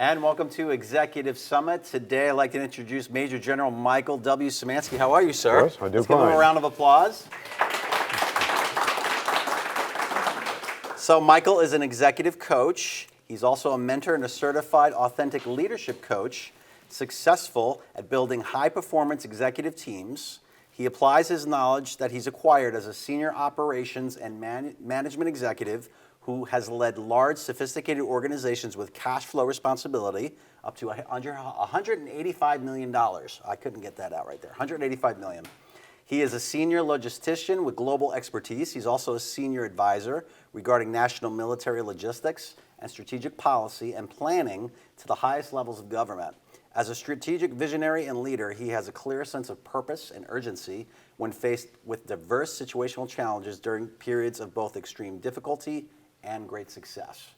And welcome to Executive Summit. Today I'd like to introduce Major General Michael W. Symanski. How are you, sir? Yes, I do Let's fine. give him a round of applause. So Michael is an executive coach. He's also a mentor and a certified authentic leadership coach, successful at building high-performance executive teams. He applies his knowledge that he's acquired as a senior operations and management executive who has led large, sophisticated organizations with cash flow responsibility up to $185 million. I couldn't get that out right there, $185 million. He is a senior logistician with global expertise. He's also a senior advisor regarding national military logistics and strategic policy and planning to the highest levels of government. As a strategic visionary and leader, he has a clear sense of purpose and urgency when faced with diverse situational challenges during periods of both extreme difficulty and great success.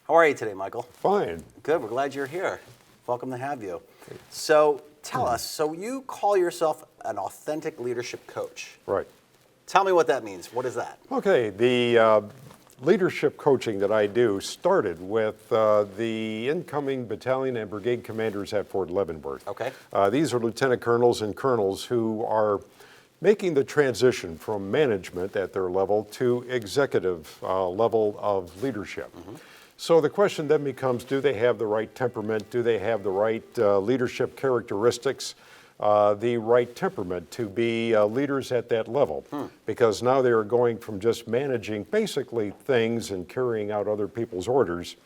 How are you today, Michael? Fine. Good, we're glad you're here. Welcome to have you. So tell us, so you call yourself an authentic leadership coach. Right. Tell me what that means. What is that? Okay, the leadership coaching that I do started with the incoming battalion and brigade commanders at Fort Leavenworth. Okay. These are lieutenant colonels and colonels who are making the transition from management at their level to executive level of leadership. Mm-hmm. So the question then becomes, do they have the right temperament? Do they have the right leadership characteristics? The right temperament to be leaders at that level? Because now they are going from just managing basically things and carrying out other people's orders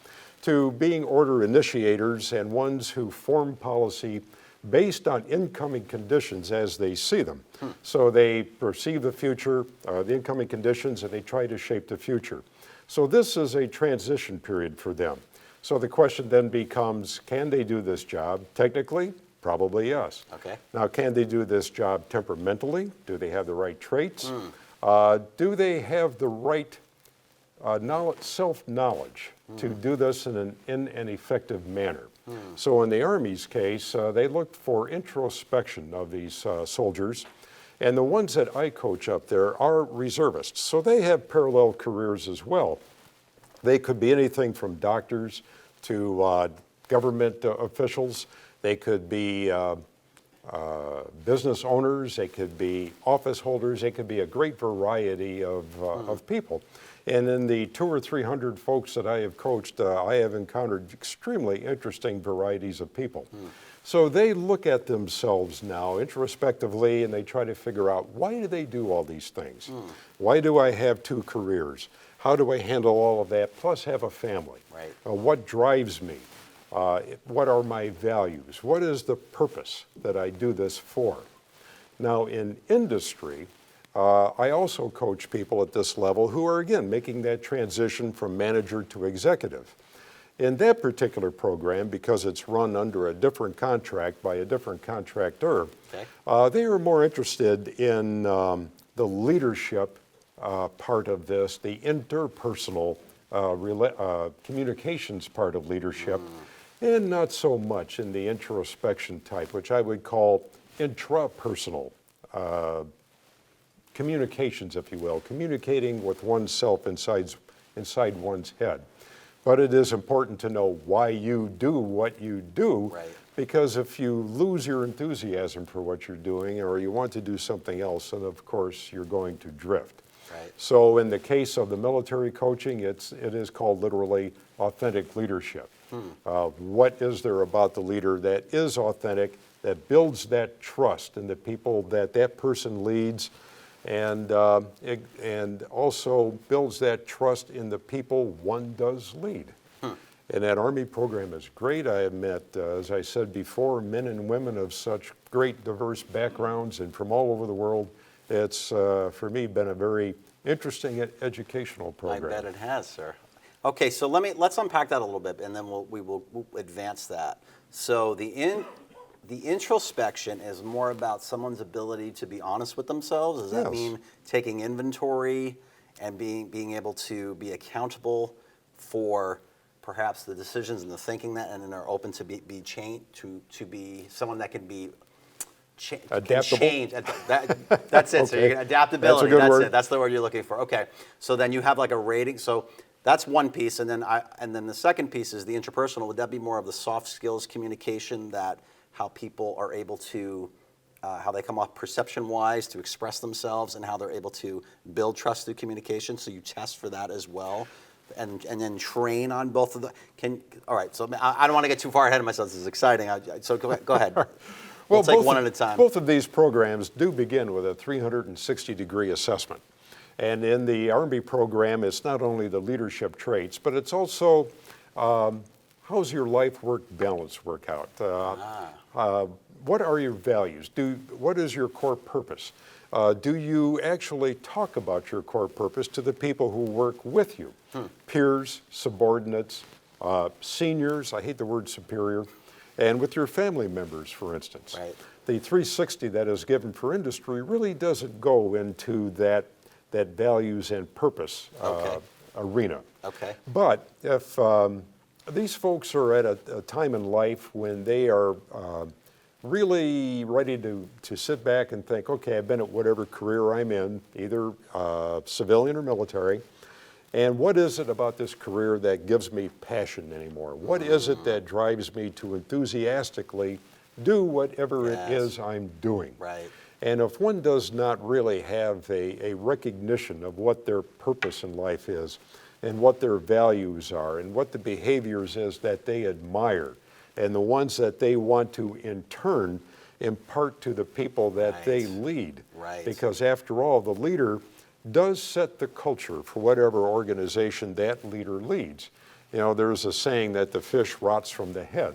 to being order initiators and ones who form policy based on incoming conditions as they see them. So they perceive the future, the incoming conditions, and they try to shape the future. So this is a transition period for them. So the question then becomes, can they do this job? Technically, probably yes. Okay. Now, can they do this job temperamentally? Do they have the right traits? Do they have the right self-knowledge to do this in an effective manner? So in the Army's case, they looked for introspection of these soldiers, and the ones that I coach up there are reservists. So they have parallel careers as well. They could be anything from doctors to government officials. They could be business owners. They could be office holders. They could be a great variety of people. And in the 200 or 300 folks that I have coached, I have encountered extremely interesting varieties of people. So they look at themselves now introspectively and they try to figure out, why do they do all these things? Why do I have 2 careers? How do I handle all of that, plus have a family? Right. What drives me? What are my values? What is the purpose that I do this for? Now in industry, I also coach people at this level who are, again, making that transition from manager to executive. In that particular program, because it's run under a different contract by a different contractor, they are more interested in the leadership part of this, the interpersonal communications part of leadership, and not so much in the introspection type, which I would call intrapersonal communications, if you will, communicating with oneself inside one's head. But it is important to know why you do what you do, because if you lose your enthusiasm for what you're doing or you want to do something else, then of course you're going to drift. So in the case of the military coaching, it is called literally authentic leadership. What is there about the leader that is authentic, that builds that trust in the people that person leads, and also builds that trust in the people one does lead. And that Army program is great. I have met, as I said before, men and women of such great diverse backgrounds and from all over the world. It's, for me, been a very interesting educational program. I bet it has, sir. Okay, so let's unpack that a little bit, and then we'll advance that. So the introspection is more about someone's ability to be honest with themselves. Does that mean taking inventory and being able to be accountable for perhaps the decisions and the thinking that, and then are open to be changed, to be someone that can be adaptable. Change. That's it. Okay. So you're adaptability. That's a good word. It. That's the word you're looking for. Okay. So then you have like a rating. So that's one piece, and then the second piece is the interpersonal. Would that be more of the soft skills communication, that how people are able to, how they come off perception-wise to express themselves, and how they're able to build trust through communication? So you test for that as well, and then train on both of the. All right. So I don't want to get too far ahead of myself. This is exciting. So go ahead. We'll take one at a time. Both of these programs do begin with a 360-degree assessment. And in the Army program, it's not only the leadership traits, but it's also how's your life-work balance work out? What are your values? What is your core purpose? Do you actually talk about your core purpose to the people who work with you? Peers, subordinates, seniors, I hate the word superior, and with your family members, for instance. Right. The 360 that is given for industry really doesn't go into that values and purpose arena. Okay. But if these folks are at a time in life when they are really ready to sit back and think, okay, I've been at whatever career I'm in, either civilian or military, and what is it about this career that gives me passion anymore? What is it that drives me to enthusiastically do whatever it is I'm doing? Right. And if one does not really have a recognition of what their purpose in life is, and what their values are, and what the behaviors is that they admire, and the ones that they want to in turn impart to the people that they lead. Right. Because after all, the leader does set the culture for whatever organization that leader leads. You know, there's a saying that the fish rots from the head.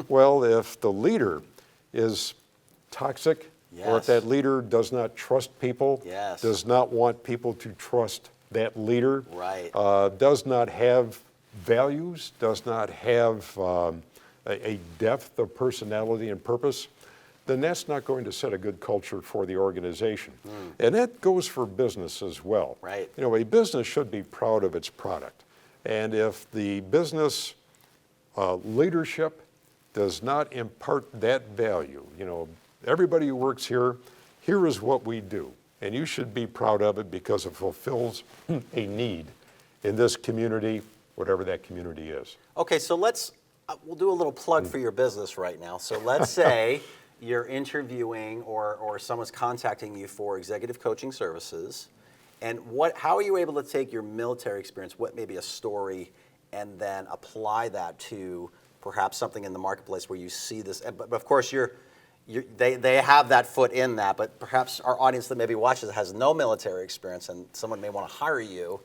Well, if the leader is toxic, or if that leader does not trust people, does not want people to trust that leader, does not have values, does not have a depth of personality and purpose, then that's not going to set a good culture for the organization. And that goes for business as well. Right. You know, a business should be proud of its product. And if the business leadership does not impart that value, you know, everybody who works here, here is what we do. And you should be proud of it because it fulfills a need in this community, whatever that community is. Okay, so we'll do a little plug for your business right now. So let's say you're interviewing or someone's contacting you for executive coaching services, and how are you able to take your military experience, what may be a story, and then apply that to perhaps something in the marketplace where you see this? But of course, they have that foot in that, but perhaps our audience that maybe watches has no military experience, and someone may want to hire you.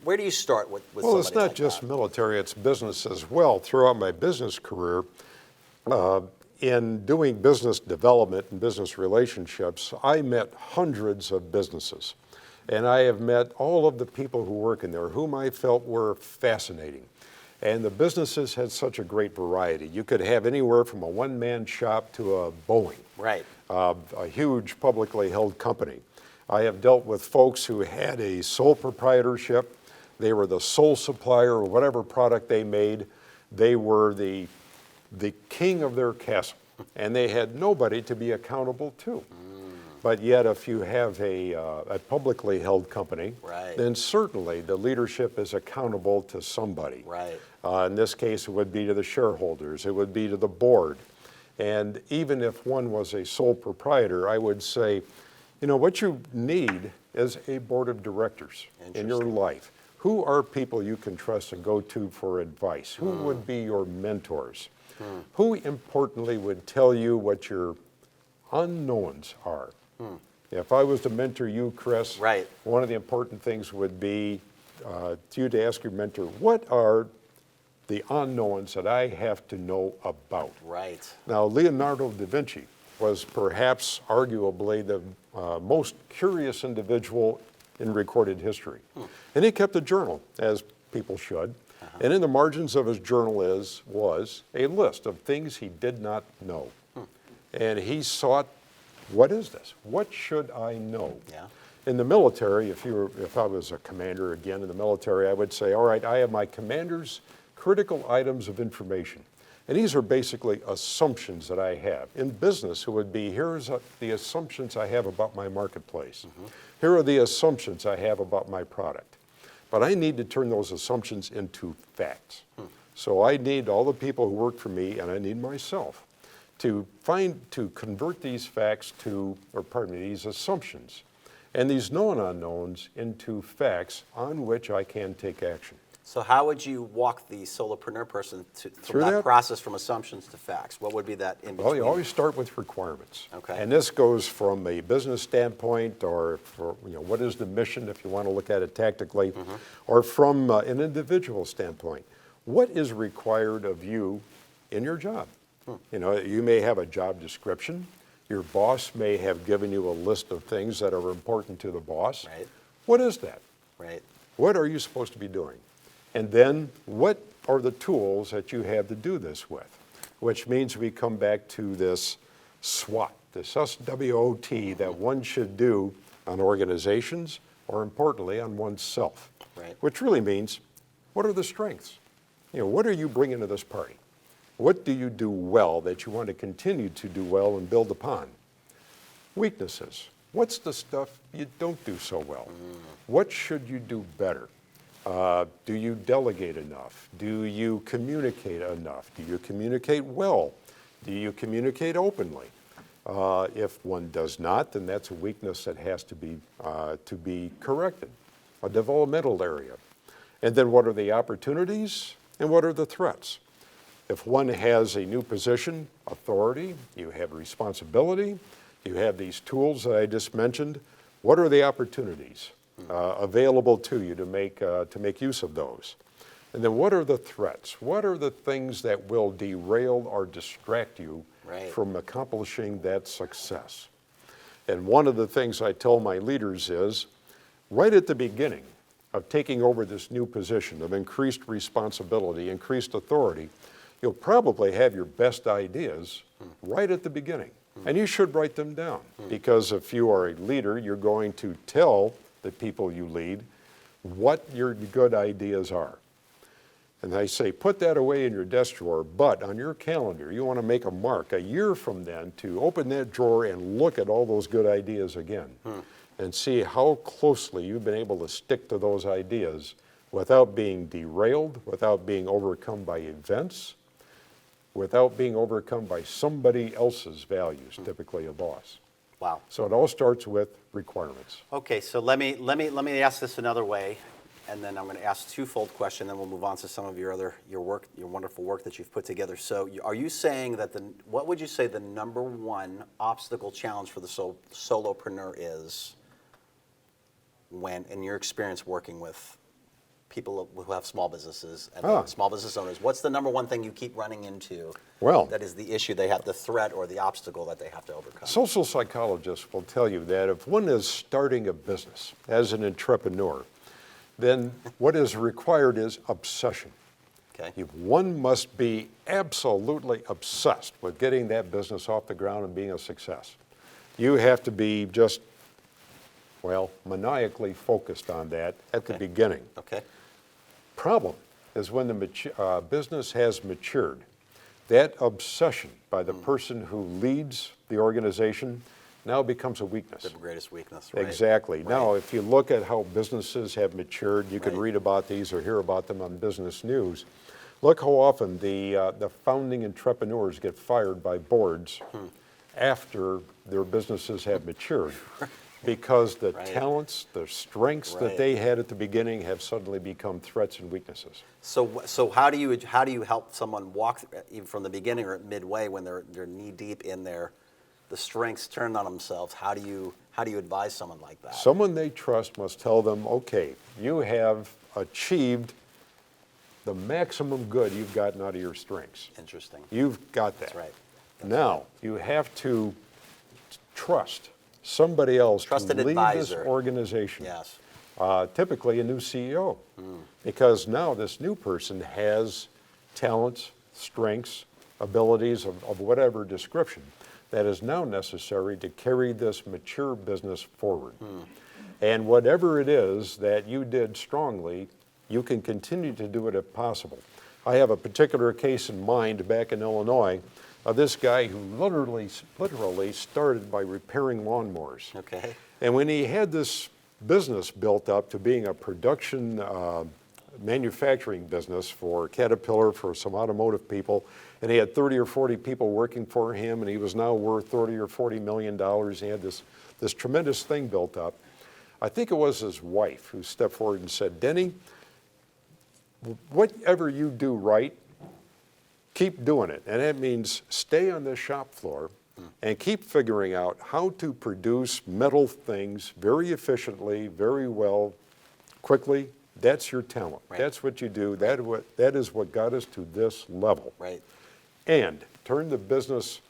Where do you start with Well, it's not like just that? military, it's business as well. Throughout my business career, in doing business development and business relationships, I met hundreds of businesses. And I have met all of the people who work in there, whom I felt were fascinating. And the businesses had such a great variety. You could have anywhere from a one-man shop to a Boeing, Right. A huge publicly held company. I have dealt with folks who had a sole proprietorship. They were the sole supplier of whatever product they made. They were the king of their castle, and they had nobody to be accountable to. But yet, if you have a publicly held company, then certainly the leadership is accountable to somebody. Right. In this case, it would be to the shareholders. It would be to the board. And even if one was a sole proprietor, I would say, you know, what you need is a board of directors in your life. Who are people you can trust and go to for advice? Who would be your mentors? Who, importantly, would tell you what your unknowns are? If I was to mentor you, Chris, one of the important things would be to ask your mentor, what are the unknowns that I have to know about? Right. Now, Leonardo Da Vinci was perhaps arguably the most curious individual in recorded history. And he kept a journal, as people should. And in the margins of his journal was a list of things he did not know. And he sought, what is this? What should I know? Yeah. In the military, if I was a commander again in the military, I would say, all right, I have my commander's critical items of information. And these are basically assumptions that I have. In business, it would be, here's the assumptions I have about my marketplace. Here are the assumptions I have about my product. but I need to turn those assumptions into facts. So I need all the people who work for me, and I need myself, to convert these facts these assumptions and these known unknowns into facts on which I can take action. So how would you walk the solopreneur person through that process from assumptions to facts? What would be that in between? Well, you always start with requirements. Okay. And this goes from a business standpoint, or for, what is the mission, if you want to look at it tactically, or from an individual standpoint. What is required of you in your job? You may have a job description. Your boss may have given you a list of things that are important to the boss. Right. What is that? Right. What are you supposed to be doing? And then what are the tools that you have to do this with? Which means we come back to this SWOT, this SWOT that one should do on organizations, or importantly, on oneself. Right. Which really means, what are the strengths? What are you bringing to this party? What do you do well that you want to continue to do well and build upon? Weaknesses. What's the stuff you don't do so well? What should you do better? Do you delegate enough? Do you communicate enough? Do you communicate well? Do you communicate openly? If one does not, then that's a weakness that has to be corrected, a developmental area. And then what are the opportunities and what are the threats? If one has a new position, authority, you have responsibility, you have these tools that I just mentioned, what are the opportunities available to you to make use of those? And then what are the threats? What are the things that will derail or distract you from accomplishing that success? And one of the things I tell my leaders is, right at the beginning of taking over this new position of increased responsibility, increased authority, you'll probably have your best ideas right at the beginning. And you should write them down, because if you are a leader, you're going to tell the people you lead what your good ideas are. And I say, put that away in your desk drawer, but on your calendar, you want to make a mark a year from then to open that drawer and look at all those good ideas again and see how closely you've been able to stick to those ideas without being derailed, without being overcome by events, without being overcome by somebody else's values, typically a boss. Wow. So it all starts with requirements. Okay, so let me ask this another way, and then I'm going to ask a twofold question, then we'll move on to some of your wonderful work that you've put together. So are you saying that what would you say the number one obstacle challenge for the solopreneur is when, in your experience working with people who have small businesses and small business owners, what's the number one thing you keep running into that is the issue they have, the threat or the obstacle that they have to overcome? Social psychologists will tell you that if one is starting a business as an entrepreneur, then what is required is obsession. Okay. One must be absolutely obsessed with getting that business off the ground and being a success. You have to be just, maniacally focused on that at the beginning. Okay. Problem is when the business has matured, that obsession by the person who leads the organization now becomes a weakness. The greatest weakness, right? Exactly. Right. Now, if you look at how businesses have matured, you can read about these or hear about them on business news. Look how often the founding entrepreneurs get fired by boards after their businesses have matured. Because the talents, the strengths that they had at the beginning have suddenly become threats and weaknesses. So how do you help someone walk even from the beginning or midway when they're knee deep in the strengths turned on themselves? How do you advise someone like that? Someone they trust must tell them, okay, you have achieved the maximum good you've gotten out of your strengths. Interesting. You've got that. That's right. Now you have to trust somebody else to lead this organization. Yes. Typically a new CEO, because now this new person has talents, strengths, abilities of whatever description that is now necessary to carry this mature business forward. And whatever it is that you did strongly, you can continue to do it if possible. I have a particular case in mind back in Illinois of this guy who literally started by repairing lawnmowers. Okay. And when he had this business built up to being a production manufacturing business for Caterpillar, for some automotive people, and he had 30 or 40 people working for him, and he was now worth 30 or 40 million dollars. He had this tremendous thing built up. I think it was his wife who stepped forward and said, Denny, whatever you do right, keep doing it. And that means stay on the shop floor and keep figuring out how to produce metal things very efficiently, very well, quickly. That's your talent. Right. That's what you do. That is what got us to this level. Right. And turn the business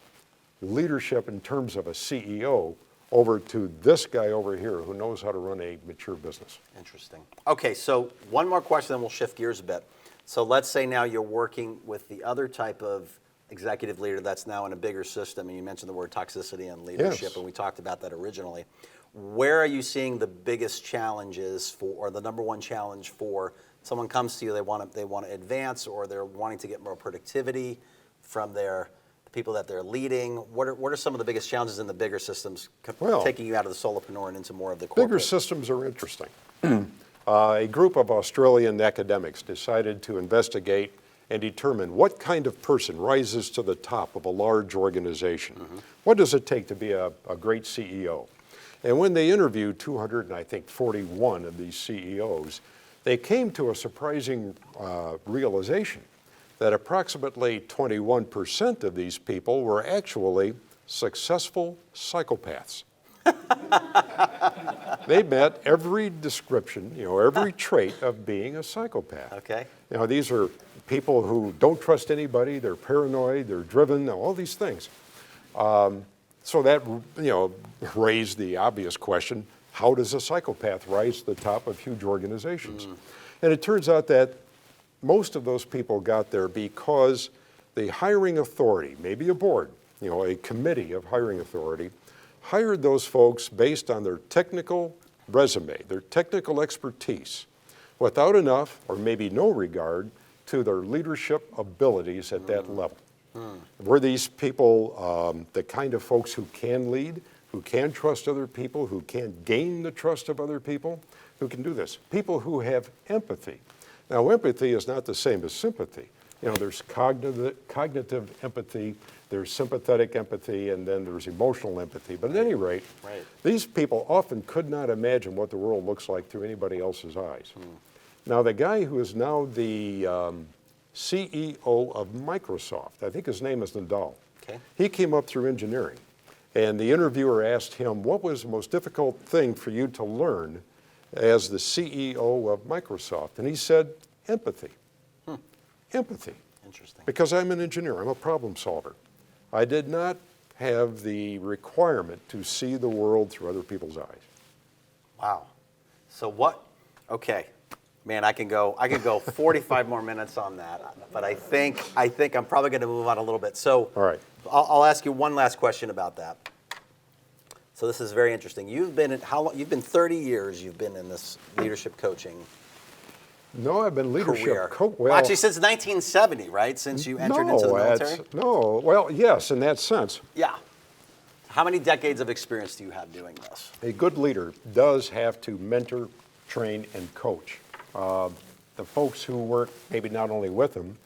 leadership in terms of a CEO over to this guy over here who knows how to run a mature business. Interesting. Okay, so one more question, then we'll shift gears a bit. So let's say now you're working with the other type of executive leader that's now in a bigger system, and you mentioned the word toxicity and leadership, Yes. and we talked about that originally. Where are you seeing the biggest challenges for, or the number one challenge for someone comes to you, they want to advance, or they're wanting to get more productivity from the people that they're leading? What are some of the biggest challenges in the bigger systems, taking you out of the solopreneur and into more of the corporate? Bigger systems are interesting. A group of Australian academics decided to investigate and determine what kind of person rises to the top of a large organization. What does it take to be a great CEO? And when they interviewed 241 of these CEOs, they came to a surprising realization that approximately 21% of these people were actually successful psychopaths. They met every description, every trait of being a psychopath. Okay. These are people who don't trust anybody, they're paranoid, they're driven, all these things. So that, raised the obvious question, how does a psychopath rise to the top of huge organizations? And it turns out that most of those people got there because the hiring authority, maybe a board, a committee of hiring authority, hired those folks based on their technical resume, their technical expertise, without enough or maybe no regard to their leadership abilities at that level. Were these people the kind of folks who can lead, who can trust other people, who can gain the trust of other people, who can do this? People who have empathy. Now, empathy is not the same as sympathy. There's cognitive empathy, there's sympathetic empathy, and then there's emotional empathy. But at any rate, these people often could not imagine what the world looks like through anybody else's eyes. Now, the guy who is now the CEO of Microsoft, I think his name is Nadal. Okay. He came up through engineering. And the interviewer asked him, what was the most difficult thing for you to learn as the CEO of Microsoft? And he said, empathy. Empathy. Interesting. Because I'm an engineer, I'm a problem solver. I did not have the requirement to see the world through other people's eyes. Wow. So okay. Man, I can go 45 more minutes on that, but I think I'm probably going to move on a little bit. So All right. I'll ask you one last question about that. So this is very interesting. You've been 30 years you've been in this leadership coaching No, I've been leadership career. coach. Well, actually, since 1970, right? Since you entered into the military? Well, yes, in that sense. Yeah. How many decades of experience do you have doing this? A good leader does have to mentor, train, and coach the folks who work maybe not only with him,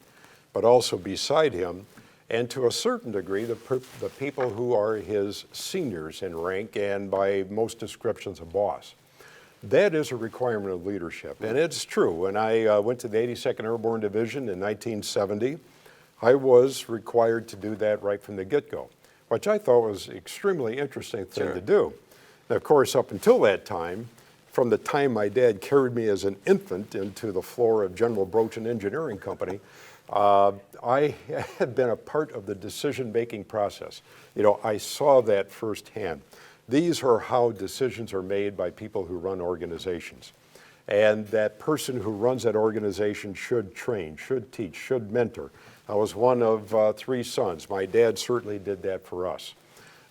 but also beside him, and to a certain degree, the people who are his seniors in rank and by most descriptions a boss. That is a requirement of leadership, and it's true. When I went to the 82nd Airborne Division in 1970, I was required to do that right from the get-go, which I thought was an extremely interesting thing to do. Now, of course, up until that time, from the time my dad carried me as an infant into the floor of General Brochin Engineering Company, I had been a part of the decision-making process. I saw that firsthand. These are how decisions are made by people who run organizations. And that person who runs that organization should train, should teach, should mentor. I was one of 3 sons. My dad certainly did that for us.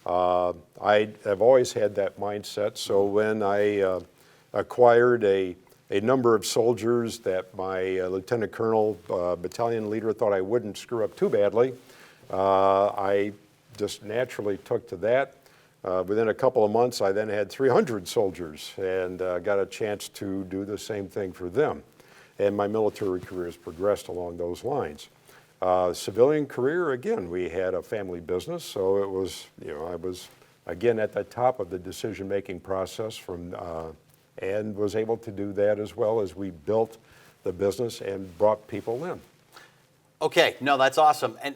I have always had that mindset, so when I acquired a number of soldiers that my lieutenant colonel, battalion leader, thought I wouldn't screw up too badly, I just naturally took to that. Within a couple of months, I then had 300 soldiers and got a chance to do the same thing for them. And my military career has progressed along those lines. Civilian career, again, we had a family business, so it was, I was, again, at the top of the decision-making process and was able to do that as well as we built the business and brought people in. Okay, no, that's awesome. And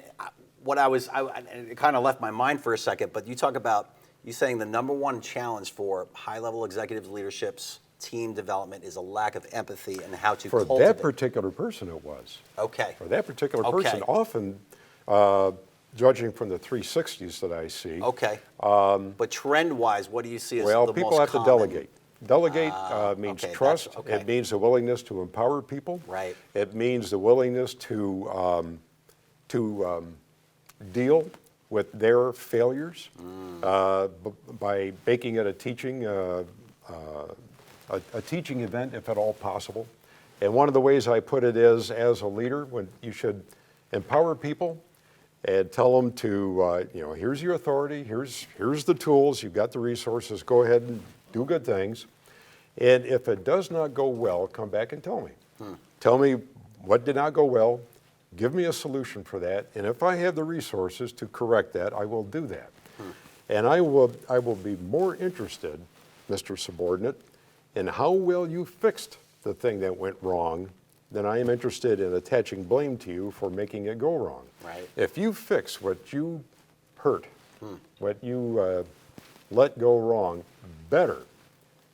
it kind of left my mind for a second, but you talk about, you saying the number one challenge for high-level executive leadership's team development is a lack of empathy and how to cultivate. For that particular person, it was. Okay. For that particular person, often, judging from the 360s that I see. Okay. But trend-wise, what do you see as the most common? Well, people have to delegate. Delegate means okay, trust. okay. It means the willingness to empower people. Right. It means the willingness to deal with their failures by making it a teaching event, if at all possible. And one of the ways I put it is, as a leader, when you should empower people and tell them to, here's your authority, here's the tools, you've got the resources, go ahead and do good things. And if it does not go well, come back and tell me. Tell me what did not go well, give me a solution for that, and if I have the resources to correct that, I will do that. And I will be more interested, Mr. Subordinate, in how well you fixed the thing that went wrong than I am interested in attaching blame to you for making it go wrong. Right. If you fix what you hurt, what you let go wrong better,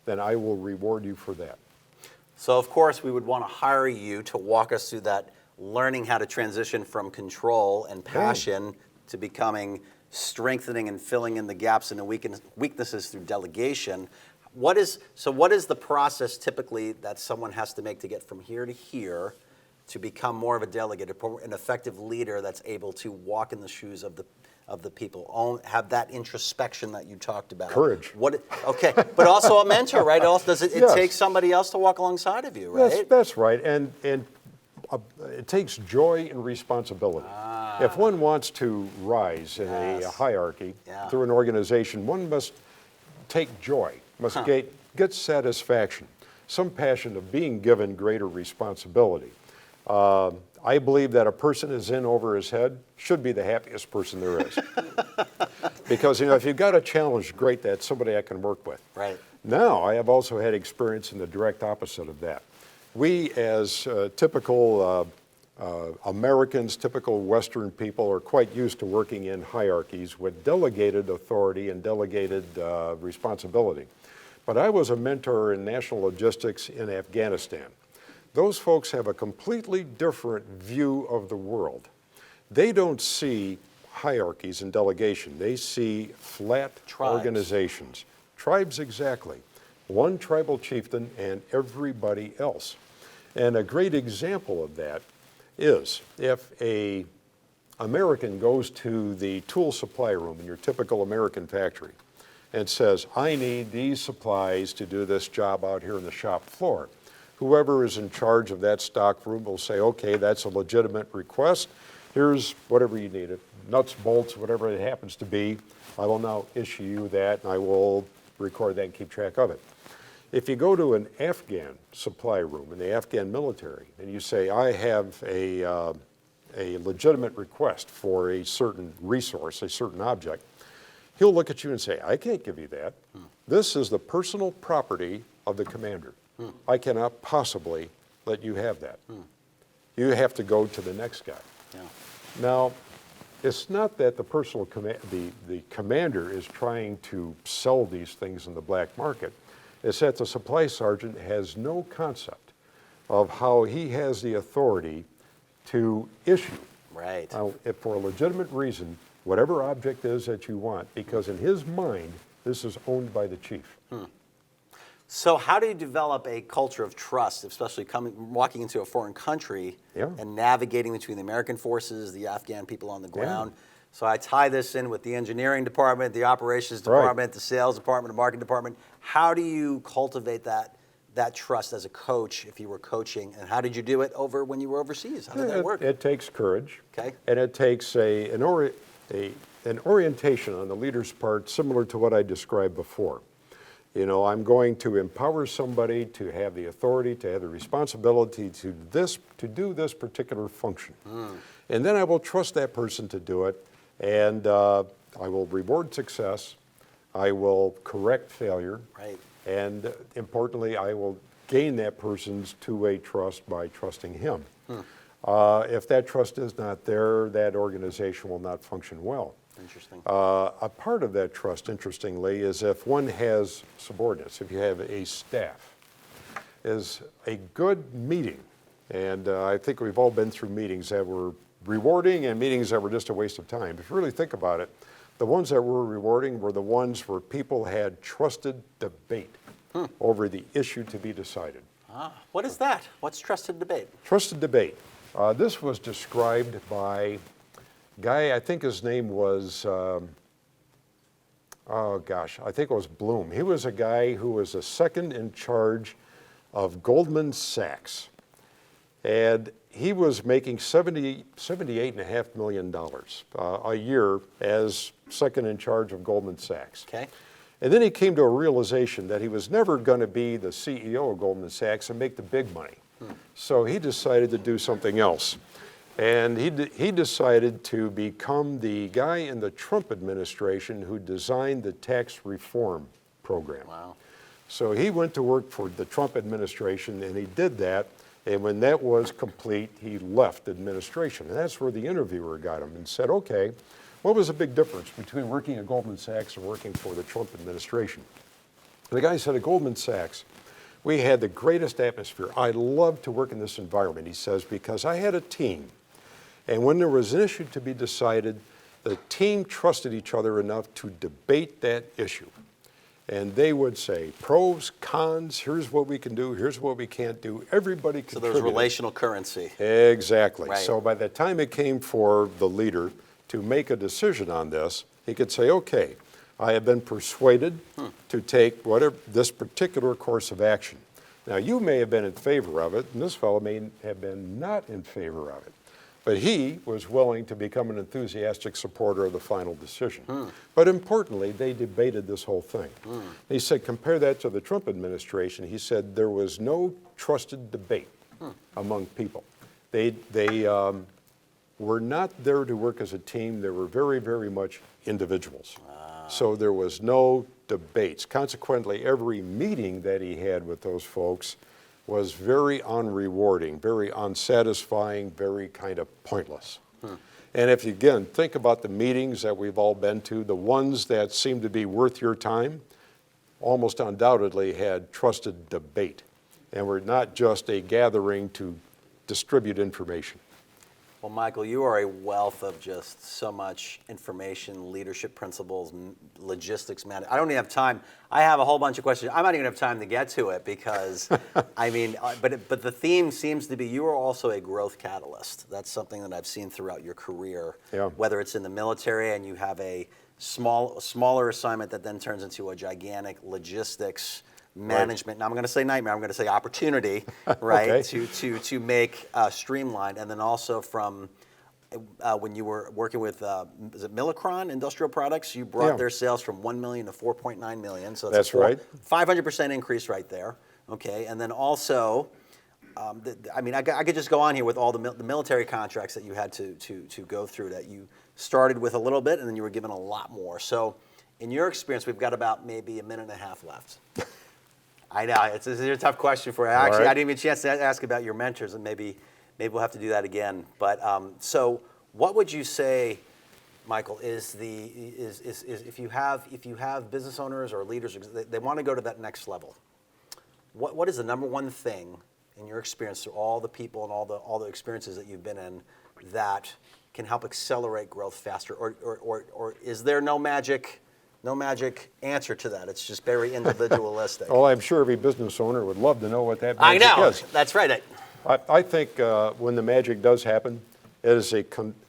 then I will reward you for that. So, of course, we would want to hire you to walk us through that, learning how to transition from control and passion to becoming strengthening and filling in the gaps and the weaknesses through delegation. What is the process typically that someone has to make to get from here to here to become more of a delegate, an effective leader that's able to walk in the shoes of the people, have that introspection that you talked about? Courage. Okay, but also a mentor, right? Also, does it Yes. take somebody else to walk alongside of you, right? That's right, and it takes joy and responsibility. If one wants to rise in a hierarchy through an organization, one must take joy, must get satisfaction, some passion of being given greater responsibility. I believe that a person is in over his head should be the happiest person there is. Because if you've got a challenge, great, that's somebody I can work with. Right. Now, I have also had experience in the direct opposite of that. We, as typical Americans, typical Western people, are quite used to working in hierarchies with delegated authority and delegated responsibility. But I was a mentor in national logistics in Afghanistan. Those folks have a completely different view of the world. They don't see hierarchies and delegation. They see flat organizations. Tribes, exactly. One tribal chieftain and everybody else. And a great example of that is if an American goes to the tool supply room in your typical American factory and says, I need these supplies to do this job out here on the shop floor. Whoever is in charge of that stock room will say, okay, that's a legitimate request. Here's whatever you need, nuts, bolts, whatever it happens to be. I will now issue you that, and I will record that and keep track of it. If you go to an Afghan supply room in the Afghan military and you say, I have a legitimate request for a certain resource, a certain object, he'll look at you and say, I can't give you that. This is the personal property of the commander. I cannot possibly let you have that. You have to go to the next guy. Yeah. Now, it's not that the commander is trying to sell these things in the black market. It's that the supply sergeant has no concept of how he has the authority to issue, for a legitimate reason, whatever object is that you want, because in his mind, this is owned by the chief. So how do you develop a culture of trust, especially walking into a foreign country and navigating between the American forces, the Afghan people on the ground? So I tie this in with the engineering department, the operations department, the sales department, the marketing department. How do you cultivate that trust as a coach if you were coaching? And how did you do it when you were overseas? How did that work? It takes courage. Okay. And it takes an orientation on the leader's part similar to what I described before. You know, I'm going to empower somebody to have the authority, to have the responsibility to do this particular function. And then I will trust that person to do it, and I will reward success, I will correct failure, Right. and importantly, I will gain that person's two-way trust by trusting him. If that trust is not there, that organization will not function well. Interesting. A part of that trust, interestingly, is if one has subordinates, if you have a staff, is a good meeting. And I think we've all been through meetings that were rewarding and meetings that were just a waste of time. If you really think about it, the ones that were rewarding were the ones where people had trusted debate over the issue to be decided. What is that? What's trusted debate? Trusted debate. This was described by a guy, I think his name was, I think it was Bloom. He was a guy who was a second in charge of Goldman Sachs. And he was making $78.5 million a year as second in charge of Goldman Sachs. Okay. And then he came to a realization that he was never going to be the CEO of Goldman Sachs and make the big money. So he decided to do something else. And he decided to become the guy in the Trump administration who designed the tax reform program. Wow. So he went to work for the Trump administration, and he did that. And when that was complete, he left administration. And that's where the interviewer got him and said, okay, what was the big difference between working at Goldman Sachs and working for the Trump administration? And the guy said, at Goldman Sachs, we had the greatest atmosphere. I loved to work in this environment, he says, because I had a team. And when there was an issue to be decided, the team trusted each other enough to debate that issue. And they would say, pros, cons, here's what we can do, here's what we can't do. Everybody So contributed. there's relational currency. Exactly. Right. So by the time it came for the leader to make a decision on this, he could say, okay, I have been persuaded to take this particular course of action. Now, you may have been in favor of it, and this fellow may have been not in favor of it. But he was willing to become an enthusiastic supporter of the final decision. But importantly, they debated this whole thing. He said, compare that to the Trump administration. He said there was no trusted debate among people. They were not there to work as a team. They were very, very much individuals. So there was no debates. Consequently, every meeting that he had with those folks was very unrewarding, very unsatisfying, very kind of pointless. And if you, again, think about the meetings that we've all been to, the ones that seem to be worth your time, almost undoubtedly had trusted debate and were not just a gathering to distribute information. Well, Michael, you are a wealth of just so much information, leadership principles, logistics, man. I don't even have time. I have a whole bunch of questions. I might even have time to get to it because, I mean, but the theme seems to be you are also a growth catalyst. That's something that I've seen throughout your career, whether it's in the military and you have a smaller assignment that then turns into a gigantic logistics management. Now I'm going to say nightmare. I'm going to say opportunity, right? Okay. To make streamlined, and then also from when you were working with is it Millicron Industrial Products, you brought their sales from 1 million to 4.9 million. So that's right. 500% increase right there. Okay, and then also, I mean, I could just go on here with all the military contracts that you had to go through. That you started with a little bit, and then you were given a lot more. So, in your experience, we've got about maybe a minute and a half left. I know, it's a tough question for you. Actually, right. I didn't even get a chance to ask about your mentors, and maybe we'll have to do that again. But so, what would you say, Michael, is if you have business owners or leaders, they want to go to that next level? What is the number one thing in your experience through all the people and all the experiences that you've been in that can help accelerate growth faster, or is there no magic answer to that? It's just very individualistic. Well, I'm sure every business owner would love to know what that magic is. I know, that's right. I think when the magic does happen, it is a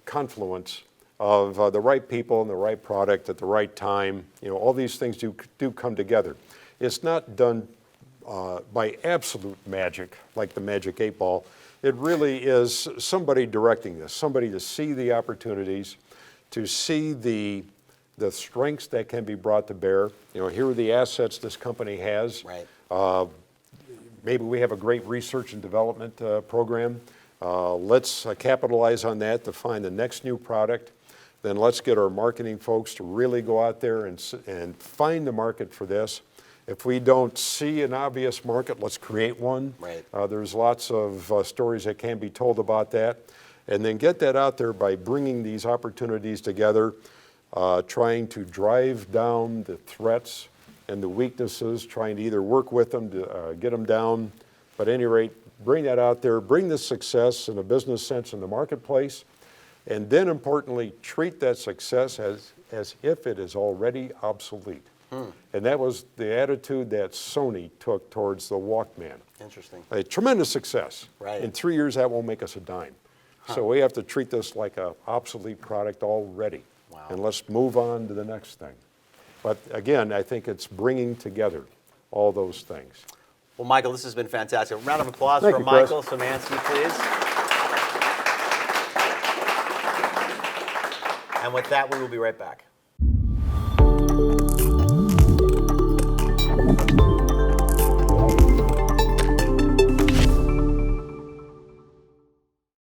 confluence of the right people and the right product at the right time. You know, all these things do come together. It's not done by absolute magic, like the magic 8 ball. It really is somebody directing this, somebody to see the opportunities, to see the strengths that can be brought to bear. You know, here are the assets this company has. Right. Maybe we have a great research and development program. Let's capitalize on that to find the next new product. Then let's get our marketing folks to really go out there and find the market for this. If we don't see an obvious market, let's create one. Right. There's lots of stories that can be told about that. And then get that out there by bringing these opportunities together, trying to drive down the threats and the weaknesses, trying to either work with them to get them down. But at any rate, bring that out there, bring the success in a business sense in the marketplace, and then importantly, treat that success as if it is already obsolete. And that was the attitude that Sony took towards the Walkman. Interesting. A tremendous success. Right. In 3 years, that won't make us a dime. So we have to treat this like an obsolete product already. Wow. And let's move on to the next thing. But again, I think it's bringing together all those things. Well, Michael, this has been fantastic. A round of applause Thank for you, Chris. Michael Symanski, please. And with that, we will be right back.